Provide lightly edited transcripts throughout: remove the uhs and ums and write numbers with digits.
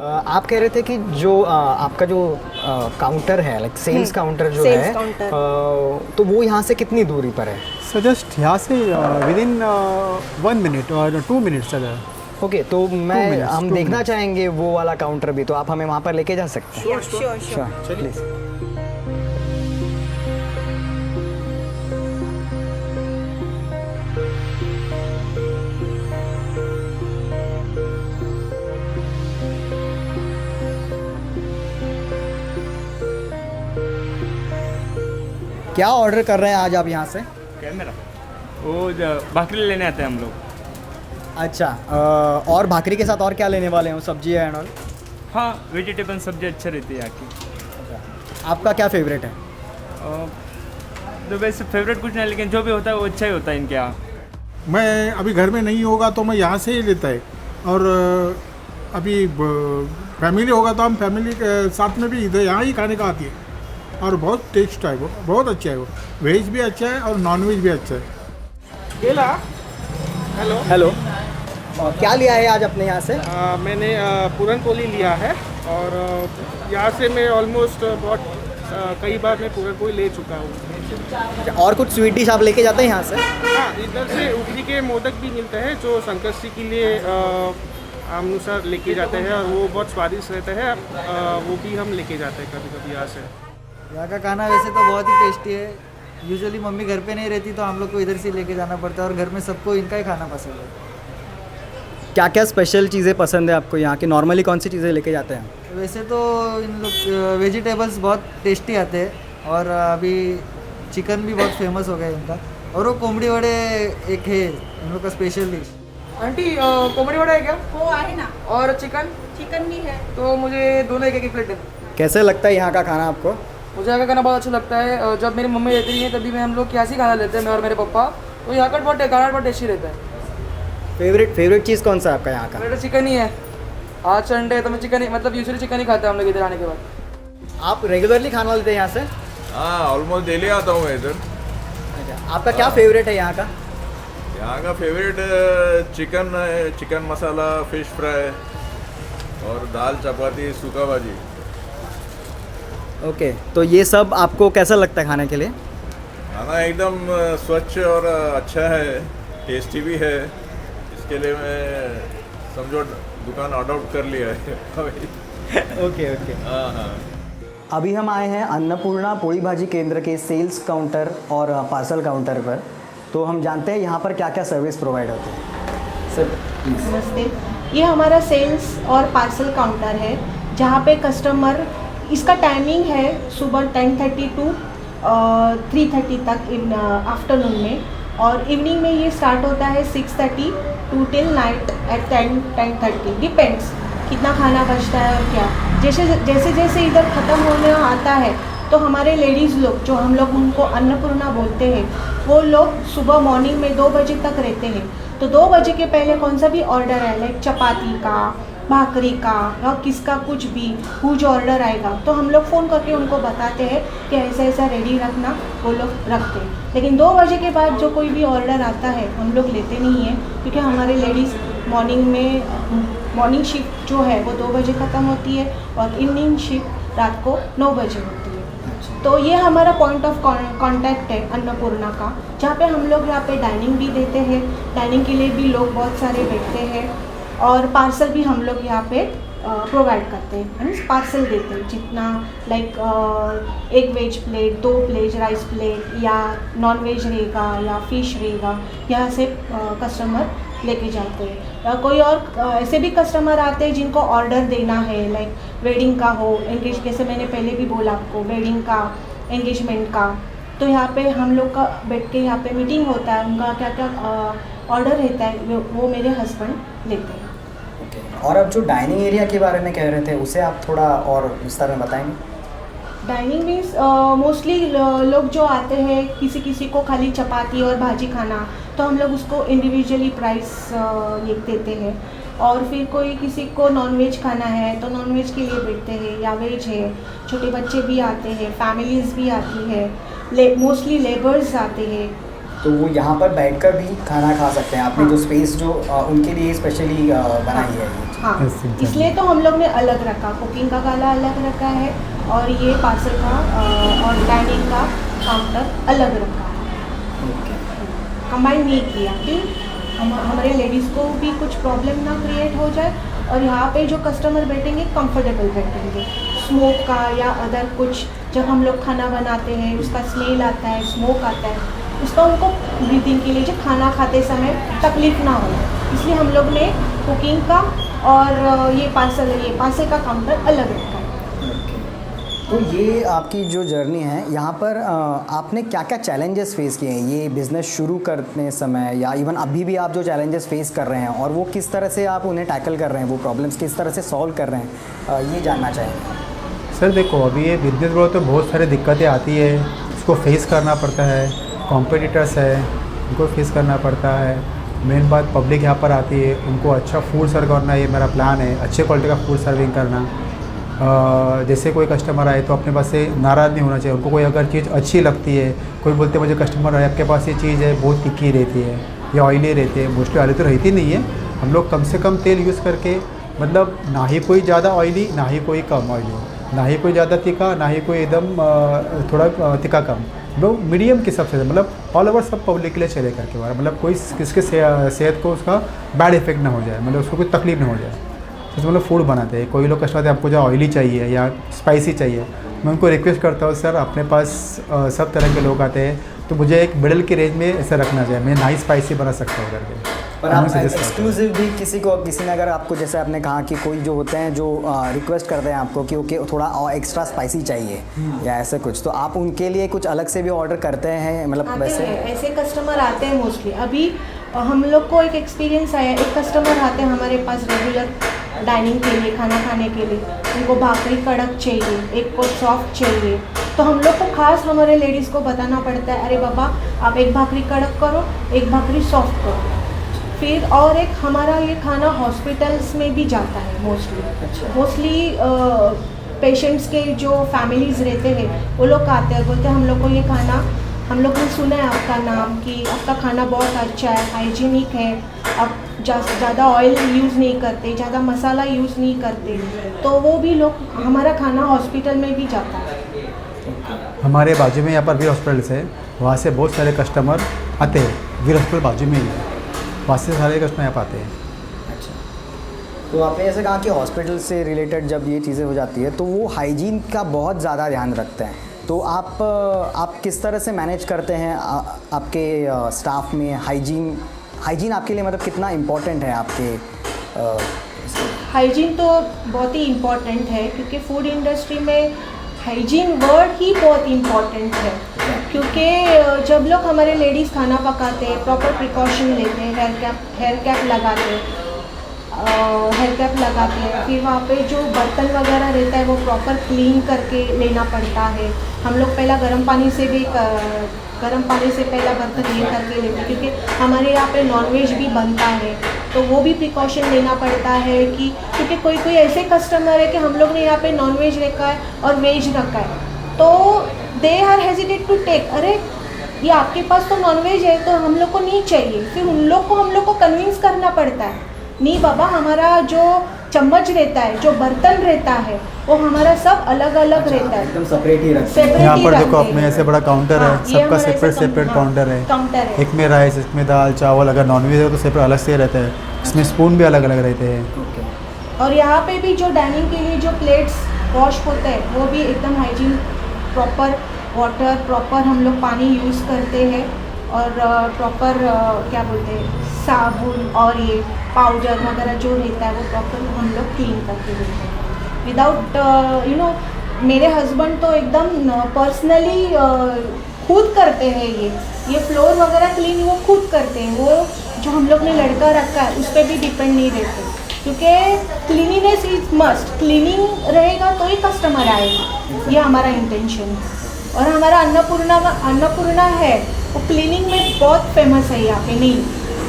आप कह रहे थे कि जो आपका जो काउंटर है लाइक सेल्स काउंटर जो Sales है counter। तो वो यहाँ से कितनी दूरी पर है? सर जस्ट यहाँ से विद इन 1 मिनट और 2 मिनट सर। ओके, तो मैं minutes, हम 2 देखना minutes। चाहेंगे वो वाला काउंटर भी, तो आप हमें वहाँ पर लेके जा सकते हैं? Sure sure, please. क्या ऑर्डर कर रहे हैं आज आप यहाँ से? कैमरा वो भाकरी लेने आते हैं हम लोग। अच्छा, और भाकरी के साथ और क्या लेने वाले हैं? सब्जी एंड ऑल? हाँ, वेजिटेबल सब्जी अच्छा रहती है यहाँ की। आपका क्या फेवरेट है? तो वैसे फेवरेट कुछ नहीं, लेकिन जो भी होता है वो अच्छा ही होता है इनके यहाँ। मैं अभी घर में नहीं होगा तो मैं यहाँ से ही लेता है, और अभी फैमिली होगा तो हम फैमिली के साथ में भी इधर यहाँ ही खाने का आती है, और बहुत टेस्ट है, वो बहुत अच्छा है। वो वेज भी अच्छा है और नॉन वेज भी अच्छा है। हेलो, क्या लिया है आज अपने यहाँ से? मैंने पूरन पोली लिया है, और यहाँ से मैं ऑलमोस्ट बहुत कई बार मैं पूरन पोली ले चुका हूँ। और कुछ स्वीट डिश आप लेके जाते हैं यहाँ से? हाँ, इधर से उगली के मोदक भी मिलते हैं जो संकष्टी के लिए अनुसार लेके जाते हैं, और वो बहुत स्वादिष्ट रहता है। वो भी हम लेके जाते हैं कभी कभी यहाँ से। यहाँ का खाना वैसे तो बहुत ही टेस्टी है। यूजुअली मम्मी घर पे नहीं रहती तो हम लोग को इधर से लेके जाना पड़ता है, और घर में सबको इनका ही खाना पसंद है। क्या क्या स्पेशल चीज़ें पसंद है आपको यहाँ की? नॉर्मली कौन सी चीज़ें लेके जाते हैं? वैसे तो इन लोग वेजिटेबल्स बहुत टेस्टी आते हैं, और अभी चिकन भी बहुत फेमस हो गया है इनका, और वो कोमड़ी वड़े एक है इन लोग का स्पेशल डिश। आंटी कोमड़ी वड़ा है क्या? वो आहे ना, और चिकन? चिकन भी है। तो मुझे दोनों एक एक प्लेट दे दो। कैसे लगता है यहाँ का खाना आपको? मुझे यहाँ का खाना बहुत अच्छा लगता है। जब मेरी मम्मी रहती नहीं है तभी हम लोग यहाँ से खाना लेते हैं, मैं और मेरे पापा। तो यहाँ का खाना बहुत टेस्टी रहता है। फेवरेट चीज़ कौन सा है आपका यहाँ का? मेरा चिकन ही है। आज संडे है तो मैं चिकन ही, मतलब यूजुअली चिकन ही खाते हैं हम लोग इधर आने के बाद। आप रेगुलरली खाना लेते हैं यहाँ से? हाँ, ऑलमोस्ट डेली आता हूँ मैं इधर। अच्छा, आपका क्या फेवरेट है यहाँ का? यहाँ का फेवरेट चिकन है, चिकन मसाला, फिश फ्राई, और दाल चपाती, सूखा भाजी। ओके, तो ये सब आपको कैसा लगता है खाने के लिए? खाना एकदम स्वच्छ और अच्छा है, टेस्टी भी है। इसके लिए मैं समझो दुकान अडॉप्ट कर लिया है। ओके। हाँ हाँ। अभी हम आए हैं अन्नपूर्णा पोड़ी भाजी केंद्र के सेल्स काउंटर और पार्सल काउंटर पर, तो हम जानते हैं यहाँ पर क्या क्या सर्विस प्रोवाइड होती है। Sir please. नमस्ते, ये हमारा सेल्स और पार्सल काउंटर है जहाँ पे कस्टमर, इसका टाइमिंग है सुबह 10:30 टू 3:30 तक आफ्टरनून में, और इवनिंग में ये स्टार्ट होता है 6:30 to till night at 10:30, depends कितना खाना बचता है और क्या। जैसे जैसे इधर ख़त्म होने आता है तो हमारे लेडीज़ लोग, जो हम लोग उनको अन्नपूर्णा बोलते हैं, वो लोग सुबह मॉर्निंग में 2 बजे तक रहते हैं। तो 2 बजे के पहले कौन सा भी ऑर्डर है, लाइक चपाती का, भाकरी का, या किसका कुछ भी कुछ ऑर्डर आएगा, तो हम लोग फ़ोन करके उनको बताते हैं कि ऐसा ऐसा रेडी रखना, वो लोग रखते हैं। लेकिन 2 बजे के बाद जो कोई भी ऑर्डर आता है हम लोग लेते नहीं हैं, क्योंकि हमारे लेडीज़ मॉर्निंग शिफ्ट जो है वो 2 बजे ख़त्म होती है, और इवनिंग शिफ्ट रात को 9 बजे होती है। तो ये हमारा पॉइंट ऑफ कांटेक्ट है अन्नपूर्णा का, जहाँ पे हम लोग यहाँ पे डाइनिंग भी देते हैं। डाइनिंग के लिए भी लोग बहुत सारे बैठते हैं, और पार्सल भी हम लोग यहाँ पे प्रोवाइड करते हैं, मीन्स पार्सल देते हैं जितना, like 1 veg plate, 2 plate rice plate, या नॉन वेज रहेगा या फिश रहेगा, यहाँ से कस्टमर लेके जाते हैं। या कोई और ऐसे भी कस्टमर आते हैं जिनको ऑर्डर देना है, लाइक वेडिंग का हो, एंगेज, जैसे मैंने पहले भी बोला आपको, वेडिंग का, एंगेजमेंट का, तो यहाँ पे हम लोग का बैठ के यहाँ पे मीटिंग होता है, उनका क्या क्या ऑर्डर रहता है वो मेरे हस्बैंड लेते हैं। ओके, और अब जो डाइनिंग एरिया के बारे में कह रहे थे उसे आप थोड़ा और विस्तार में बताएंगे? डाइनिंग मीन्स मोस्टली लोग जो आते हैं, किसी को खाली चपाती और भाजी खाना, तो हम लोग उसको इंडिविजुअली प्राइस ये देते हैं। और फिर कोई किसी को नॉनवेज खाना है तो नॉनवेज के लिए बैठते हैं, या वेज है, छोटे बच्चे भी आते हैं, फैमिलीज़ भी आती है, मोस्टली लेबर्स आते हैं। तो वो यहाँ पर बैठकर भी खाना खा सकते हैं। आपने जो स्पेस जो उनके लिए स्पेशली बनाई है ये चीज़। हाँ, ऐसे इसलिए तो हम लोग ने अलग रखा, कुकिंग का गाला अलग रखा है और ये पार्सल का और डाइनिंग का काउंटर अलग रखा है। कंबाइन नहीं किया कि हमारे लेडीज़ को भी कुछ प्रॉब्लम ना क्रिएट हो जाए और यहाँ पे जो कस्टमर बैठेंगे कंफर्टेबल बैठेंगे। स्मोक का या अदर कुछ जब हम लोग खाना बनाते हैं उसका स्मेल आता है, स्मोक आता है, उसका उनको ब्रीथिंग के लिए जो खाना खाते समय तकलीफ ना हो, इसलिए हम लोग ने कुकिंग का और ये पार्सल का काउंटर अलग रखा है। तो ये आपकी जो जर्नी है यहाँ पर आपने क्या क्या चैलेंजेस फेस किए हैं ये बिज़नेस शुरू करने समय, या इवन अभी भी आप जो चैलेंजेस फेस कर रहे हैं और वो किस तरह से आप उन्हें टैकल कर रहे हैं, वो प्रॉब्लम्स किस तरह से सॉल्व कर रहे हैं, ये जानना चाहेंगे। सर देखो, अभी ये बिजनेस बोलो तो बहुत सारी दिक्कतें आती है, उसको फेस करना पड़ता है, कॉम्पिटिटर्स है उनको फेस करना पड़ता है। मेन बात पब्लिक यहाँ पर आती है, उनको अच्छा फूड सर्व करना, ये मेरा प्लान है, अच्छे क्वालिटी का फूड सर्विंग करना। जैसे कोई कस्टमर आए तो अपने पास से नाराज़ नहीं होना चाहिए, उनको कोई अगर चीज़ अच्छी लगती है, कोई बोलते हैं मुझे कस्टमर आए आपके पास ये चीज़ है बहुत तिक्की रहती है या ऑयली रहती है, मोस्टली ऑयली तो रहती नहीं है, हम लोग कम से कम तेल यूज़ करके, मतलब ना ही कोई ज़्यादा ऑयली ना ही कोई कम ऑयली, ना ही कोई ज़्यादा तीखा ना ही कोई एकदम थोड़ा तीखा कम, वो मीडियम के सबसे, मतलब ऑल ओवर सब पब्लिक के लिए चले करके बारे, मतलब कोई किसके सेहत को उसका बैड इफेक्ट ना हो जाए, मतलब उसको कोई तकलीफ ना हो जाए। जैसे मतलब फूड बनाते हैं, कोई लोग कस्टमर आपको जो ऑयली चाहिए या स्पाइसी चाहिए, मैं उनको रिक्वेस्ट करता हूँ सर अपने पास सब तरह के लोग आते हैं तो मुझे एक मिडल की रेंज में ऐसा रखना चाहिए, मैं नाइस स्पाइसी बना सकता हूँ करके। पर आप एक्सक्लूसिव भी किसी ने अगर आपको, जैसे आपने कहा कि कोई जो होते हैं जो रिक्वेस्ट करते हैं आपको कि ओके थोड़ा और एक्स्ट्रा स्पाइसी चाहिए या ऐसे कुछ, तो आप उनके लिए कुछ अलग से भी ऑर्डर करते हैं, मतलब वैसे ऐसे कस्टमर आते हैं मोस्टली। अभी हम लोग को एक एक्सपीरियंस आया, एक कस्टमर आते हैं हमारे पास रेगुलर डाइनिंग के लिए, खाना खाने के लिए, उनको भाकरी कड़क चाहिए, एक को सॉफ्ट चाहिए, तो हम लोग को खास हमारे लेडीज़ को बताना पड़ता है, अरे बाबा आप एक भाकरी कड़क करो, एक भाकरी सॉफ्ट करो। फिर और एक हमारा ये खाना हॉस्पिटल्स में भी जाता है मोस्टली पेशेंट्स के जो फैमिलीज़ रहते हैं वो लोग आते हैं, बोलते हैं हम लोग को ये खाना, हम लोग ने सुना है आपका नाम कि आपका खाना बहुत अच्छा है, हाइजीनिक है, आप ज़्यादा ऑयल यूज़ नहीं करते, ज़्यादा मसाला यूज़ नहीं करते, तो वो भी लोग हमारा खाना हॉस्पिटल में भी जाता है। हमारे बाजू में यहाँ पर वीर हॉस्पिटल्स है, वहाँ से बहुत सारे कस्टमर आते हैं, वीर हॉस्पिटल बाजू में ही है, वहाँ से सारे कस्टमर यहाँ पर आते हैं। अच्छा, तो आपने जैसे कहा कि हॉस्पिटल से रिलेटेड जब ये चीज़ें हो जाती है तो वो हाइजीन का बहुत ज़्यादा ध्यान रखते हैं, तो आप किस तरह से मैनेज करते हैं आपके स्टाफ में हाइजीन आपके लिए मतलब कितना इम्पोर्टेंट है आपके? हाइजीन तो बहुत ही इम्पोर्टेंट है, क्योंकि फूड इंडस्ट्री में हाइजीन वर्ड ही बहुत इम्पोर्टेंट है, क्योंकि जब लोग हमारे लेडीज़ खाना पकाते हैं प्रॉपर प्रिकॉशन लेते हैं, हेयर कैप लगाते हैं, फिर वहाँ पे जो बर्तन वगैरह रहता है वो प्रॉपर क्लीन करके लेना पड़ता है। हम लोग पहला गर्म पानी से पहला बर्तन क्लीन करके लेते हैं, क्योंकि हमारे यहाँ पे नॉनवेज भी बनता है, तो वो भी प्रिकॉशन लेना पड़ता है कि क्योंकि कोई ऐसे कस्टमर है कि हम लोग ने यहाँ पे नॉनवेज रखा है और वेज रखा है, तो they are hesitate to take, अरे ये आपके पास तो नॉनवेज है तो हम लोग को नहीं चाहिए, फिर उन लोग को हम लोग को कन्विंस करना पड़ता है, नहीं बाबा हमारा जो चम्मच रहता है, जो बर्तन रहता है वो हमारा सब अलग अलग रहता है, एकदम सेपरेट ही रखते हैं। यहाँ पर देखो अपने ऐसे बड़ा काउंटर है, सबका सेपरेट काउंटर है, एक में राइस, एक में दाल चावल, अगर नॉनवेज है तो सेपरेट अलग से रहता है, इसमें स्पून भी अलग अलग रहते हैं। और यहाँ पे भी जो डाइनिंग के लिए जो प्लेट्स वॉश होते हैं वो भी एकदम हाइजीन, प्रॉपर वाटर, प्रॉपर हम लोग पानी यूज़ करते हैं और प्रॉपर क्या बोलते हैं साबुन और ये पाउडर वगैरह जो रहता है वो प्रॉपर हम लोग क्लीन करके देते हैं विदाउट मेरे हस्बैंड तो एकदम पर्सनली खुद करते हैं, ये फ्लोर वगैरह क्लीन वो खुद करते हैं, वो जो हम लोग ने लड़का रखा है उस पर भी डिपेंड नहीं रहते, क्योंकि क्लीनिनेस इज मस्ट, क्लीनिंग रहेगा तो ही कस्टमर आएगा, ये हमारा इंटेंशन है। और हमारा अन्नपूर्णा है वो क्लीनिंग में बहुत फेमस है यहाँ पे, नहीं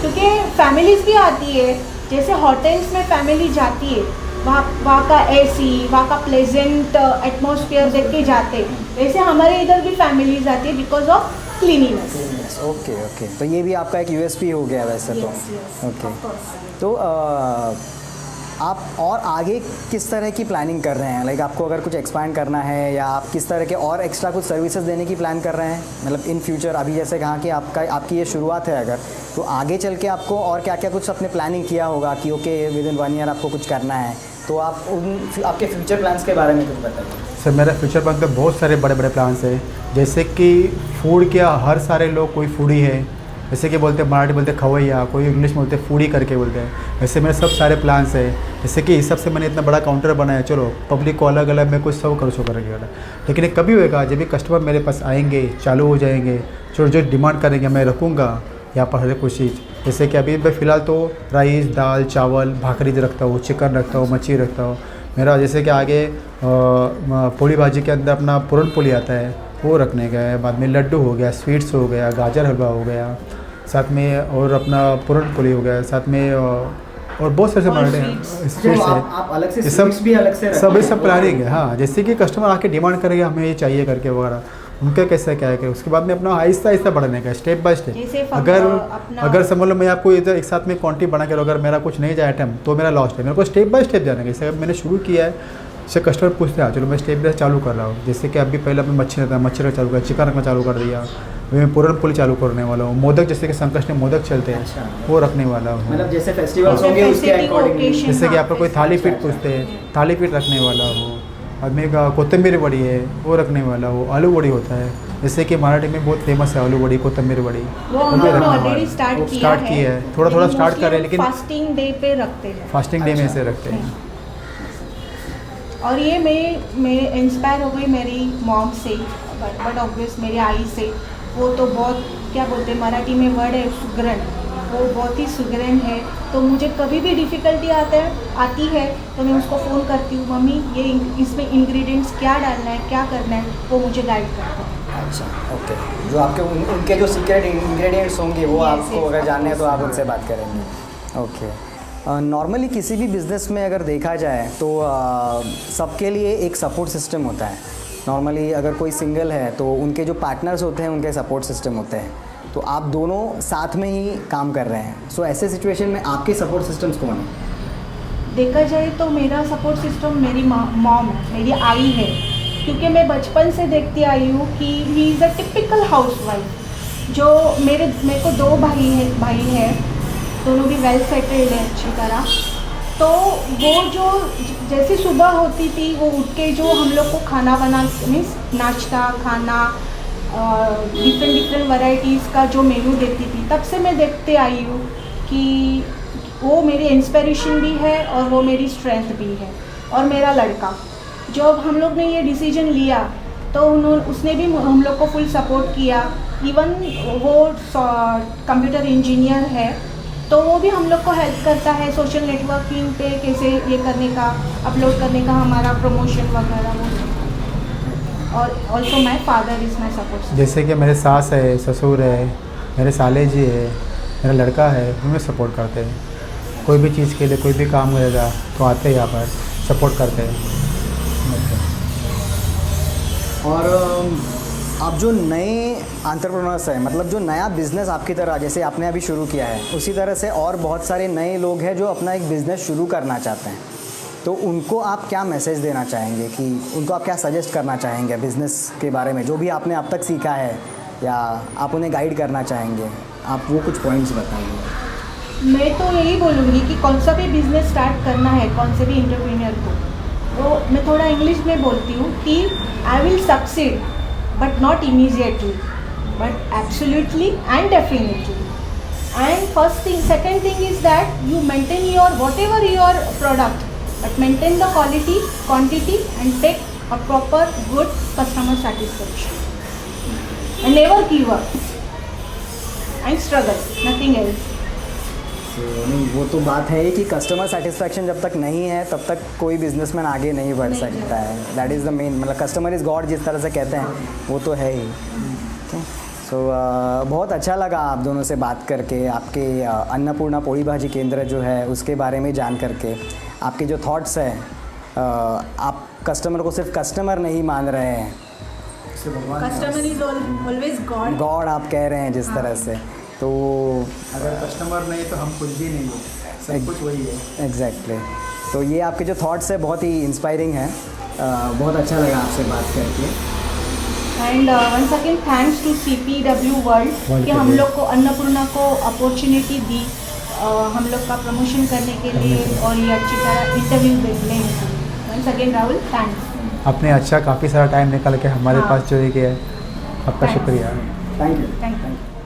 क्योंकि फैमिलीज़ भी आती है, जैसे होटल्स में फैमिली जाती है, वहाँ का एसी, वहाँ का प्लेजेंट एटमॉस्फेयर देख के जाते, वैसे हमारे इधर भी फैमिलीज आती है बिकॉज ऑफ क्लीनिनेस। ओके, तो ये भी आपका एक यूएसपी हो गया वैसे तो। ओके, तो आप और आगे किस तरह की प्लानिंग कर रहे हैं? लाइक आपको अगर कुछ एक्सपैंड करना है या आप किस तरह के और एक्स्ट्रा कुछ सर्विसेज देने की प्लान कर रहे हैं, मतलब इन फ्यूचर? अभी जैसे कहा कि आपकी ये शुरुआत है, अगर तो आगे चल के आपको और क्या क्या कुछ अपने प्लानिंग किया होगा कि ओके विद इन 1 ईयर आपको कुछ करना है, तो आप आपके फ्यूचर प्लान्स के बारे में कुछ बताइए। सर मेरा फ्यूचर प्लान तो बहुत सारे बड़े बड़े प्लान्स हैं, जैसे कि फूड क्या, हर सारे लोग कोई फूडी है, जैसे कि बोलते हैं मराठी बोलते हैं खवैया, कोई इंग्लिश में बोलते हैं फूडी करके बोलते हैं। वैसे मेरे सब सारे प्लान्स हैं, जैसे कि इस सब से मैंने इतना बड़ा काउंटर बनाया, चलो पब्लिक को अलग अलग मैं कुछ सब कर करेंगे वाला, लेकिन ये कभी होएगा जब भी कस्टमर मेरे पास आएंगे, चालू हो जाएंगे, जो जो डिमांड करेंगे मैं रखूँगा यहाँ पर हर कुछ चीज़। जैसे कि अभी मैं फ़िलहाल तो राइस, दाल, चावल, भाकरी रखता हूँ, चिकन रखता हूँ, मच्छी रखता हूँ। मेरा जैसे कि आगे पोली भाजी के अंदर अपना पूरन पोली आता है वो रखने का है, बाद में लड्डू हो गया, स्वीट्स हो गया, गाजर हलवा हो गया, साथ में और अपना पूरन पोली हो गया, साथ में और बहुत सारे स्वीट्स है। ये सब प्लानिंग है। हाँ, जैसे कि कस्टमर आके डिमांड करेगा हमें ये चाहिए करके वगैरह, उनका कैसा क्या है, उसके बाद में अपना आहिस्ता आहिस्ता बढ़ने का, स्टेप बाय स्टेप। अगर समझ लो मैं आपको इधर एक साथ में क्वांटिटी बना के, अगर मेरा कुछ नहीं जाए आइटम तो मेरा लॉस है। मेरे को स्टेप बाय स्टेप जाना है। जैसे मैंने शुरू किया है, जैसे कस्टमर पूछते हैं चलो मैं स्टेप बाय चालू कर रहा हूँ। जैसे कि अभी पहले मैं मच्छी रखना चालू कर, चिकन रखना चालू कर दिया, मैं पूरन पोली चालू करने वाला हूँ। मोदक, जैसे कि संकष्टी में मोदक चलते हैं, अच्छा, वो रखने वाला हूँ। मतलब जैसे फेस्टिवल्स होंगे उसके अकॉर्डिंग, जैसे कि आप कोई थाली पीठ पूछते हैं, थाली पीठ रखने वाला हूँ। आदमी का कोतंबीर बड़ी है वो रखने वाला हो, आलू बड़ी होता है, जैसे कि मराठी में बहुत फेमस है आलू बड़ी, कोतंबीर बड़ी, वो ऑलरेडी स्टार्ट किया है, थोड़ा थोड़ा स्टार्ट कर रहे हैं, लेकिन फास्टिंग डे पे रखते हैं, फास्टिंग डे में से रखते हैं। और ये मैं इंस्पायर हो गई मेरी मॉम से, बट ऑब्वियस मेरी आई से। वो तो बहुत, क्या बोलते हैं मराठी में वर्ड है सुगरण, वो बहुत ही सुगरण है। तो मुझे कभी भी डिफ़िकल्टी आती है तो मैं उसको फ़ोन करती हूँ, मम्मी ये इसमें इंग्रेडिएंट्स क्या डालना है, क्या करना है, वो मुझे गाइड करता है। अच्छा, ओके। जो आपके उनके जो सीक्रेट इंग्रेडिएंट्स होंगे वो आपको अगर जानने हैं तो आप उनसे बात करेंगे। ओके। नॉर्मली किसी भी बिज़नेस में अगर देखा जाए तो सबके लिए एक सपोर्ट सिस्टम होता है। नॉर्मली अगर कोई सिंगल है तो उनके जो पार्टनर्स होते हैं उनके सपोर्ट सिस्टम होते हैं, तो आप दोनों साथ में ही काम कर रहे हैं। सो ऐसे सिचुएशन में आपके सपोर्ट सिस्टम्स कौन है? देखा जाए तो मेरा सपोर्ट सिस्टम मेरी मॉम है, मेरी आई है, क्योंकि मैं बचपन से देखती आई हूँ कि he is a typical housewife. जो मेरे को 2 भाई है, दोनों भी वेल सेटल्ड है अच्छी तरह। तो वो जो जैसे सुबह होती थी वो उठ के जो हम लोग को खाना बना, मीन्स नाश्ता खाना, डिफरेंट वैरायटीज़ का जो मेन्यू देती थी, तब से मैं देखते आई हूँ कि वो मेरी इंस्पिरेशन भी है और वो मेरी स्ट्रेंथ भी है। और मेरा लड़का, जब हम लोग ने ये डिसीजन लिया तो उसने भी हम लोग को फुल सपोर्ट किया। इवन वो कंप्यूटर इंजीनियर है, तो वो भी हम लोग को हेल्प करता है सोशल नेटवर्किंग पे, कैसे ये करने का, अपलोड करने का, हमारा प्रमोशन वगैरह वो। और also my father is my support. जैसे कि मेरे सास है, ससुर है, मेरे साले जी है, मेरा लड़का है, वो मुझे सपोर्ट करते हैं। कोई भी चीज़ के लिए कोई भी काम रहेगा तो आते हैं यहाँ पर सपोर्ट करते हैं। और आप जो नए एंटरप्रेन्योर्स हैं, मतलब जो नया बिज़नेस आपकी तरह जैसे आपने अभी शुरू किया है, उसी तरह से और बहुत सारे नए लोग हैं जो अपना एक बिज़नेस शुरू करना चाहते हैं, तो उनको आप क्या मैसेज देना चाहेंगे, कि उनको आप क्या सजेस्ट करना चाहेंगे बिज़नेस के बारे में, जो भी आपने अब तक सीखा है, या आप उन्हें गाइड करना चाहेंगे? आप वो कुछ पॉइंट्स बताइए। मैं तो यही बोलूँगी कि कौन सा भी बिज़नेस स्टार्ट करना है, कौन से भी एंटरप्रेन्योर को, वो मैं थोड़ा इंग्लिश में बोलती हूँ कि I will succeed but not immediately, but absolutely and definitely. And second thing is that you maintain your whatever your product, but maintain the quality, quantity, and take a proper good customer satisfaction. And never give up and struggle, nothing else. नहीं, वो तो बात है कि customer satisfaction जब तक नहीं है तब तक कोई बिजनेसमैन आगे नहीं बढ़ सकता है। दैट इज़ द मेन, मतलब कस्टमर इज़ गॉड जिस तरह से कहते हैं वो तो है ही। सो बहुत अच्छा लगा आप दोनों से बात करके, आपके अन्नपूर्णा पोली भाजी केंद्र जो है उसके बारे में जान करके, आपके जो थॉट्स हैं, आप कस्टमर को सिर्फ कस्टमर नहीं मान रहे हैं, customer is always God, God आप कह रहे हैं जिस तरह से। तो अगर कस्टमर नहीं तो हम कुछ भी नहीं, सब कुछ वही है। एग्जैक्टली। तो ये आपके जो थॉट्स है बहुत ही इंस्पायरिंग है, बहुत अच्छा लगा आपसे बात करके। And once again thanks to CPW world कि हम लोग को अन्नपूर्णा को अपॉर्चुनिटी दी हम लोग का प्रमोशन करने के लिए और ये अच्छी तरह इंटरव्यू देने। Once again Rahul thanks. आपने अच्छा काफ़ी सारा टाइम निकाल के हमारे हाँ। पास जो ये किया है, आपका Thanks. शुक्रिया। Thank you. Thank you.